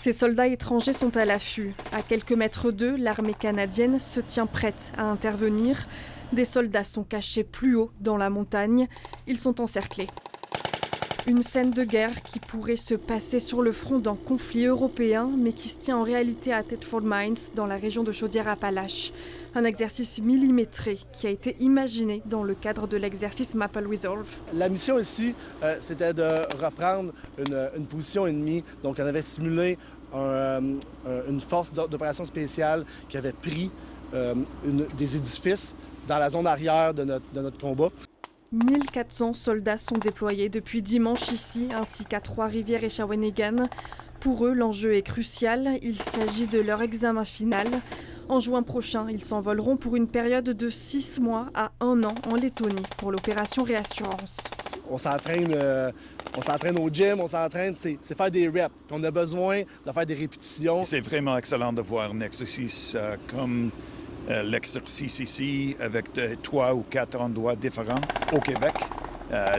Ces soldats étrangers sont à l'affût. À quelques mètres d'eux, l'armée canadienne se tient prête à intervenir. Des soldats sont cachés plus haut dans la montagne. Ils sont encerclés. Une scène de guerre qui pourrait se passer sur le front d'un conflit européen, mais qui se tient en réalité à Thetford Mines, dans la région de Chaudière-Appalaches. Un exercice millimétré qui a été imaginé dans le cadre de l'exercice Maple Resolve. La mission ici, c'était de reprendre une position ennemie. Donc, on avait simulé une force d'opération spéciale qui avait pris des édifices dans la zone arrière de notre combat. 1400 soldats sont déployés depuis dimanche ici, ainsi qu'à Trois-Rivières et Shawinigan. Pour eux, l'enjeu est crucial. Il s'agit de leur examen final. En juin prochain, ils s'envoleront pour une période de 6 mois à 1 an en Lettonie pour l'opération Réassurance. On s'entraîne au gym, c'est faire des reps. Puis on a besoin de faire des répétitions. C'est vraiment excellent de voir un exercice comme l'exercice ici avec 3 ou 4 endroits différents au Québec.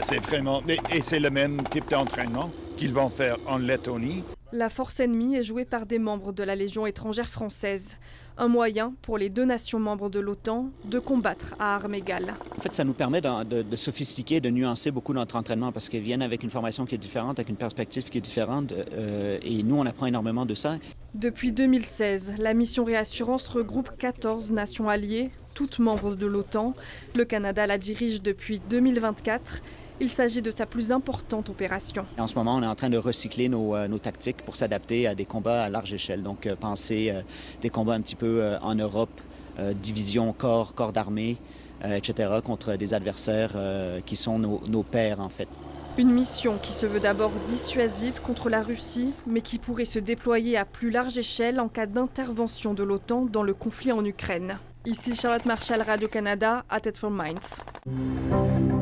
C'est vraiment... Et c'est le même type d'entraînement qu'ils vont faire en Lettonie. La force ennemie est jouée par des membres de la Légion étrangère française. Un moyen pour les 2 nations membres de l'OTAN de combattre à armes égales. En fait, ça nous permet de sophistiquer, de nuancer beaucoup notre entraînement parce qu'ils viennent avec une formation qui est différente, avec une perspective qui est différente. Et nous, on apprend énormément de ça. Depuis 2016, la mission Réassurance regroupe 14 nations alliées, toutes membres de l'OTAN. Le Canada la dirige depuis 2024. Il s'agit de sa plus importante opération. En ce moment, on est en train de recycler nos tactiques pour s'adapter à des combats à large échelle. Donc, penser des combats un petit peu en Europe, division corps d'armée, etc., contre des adversaires qui sont nos pairs, en fait. Une mission qui se veut d'abord dissuasive contre la Russie, mais qui pourrait se déployer à plus large échelle en cas d'intervention de l'OTAN dans le conflit en Ukraine. Ici Charlotte Marchal, Radio-Canada, à Thetford Mines.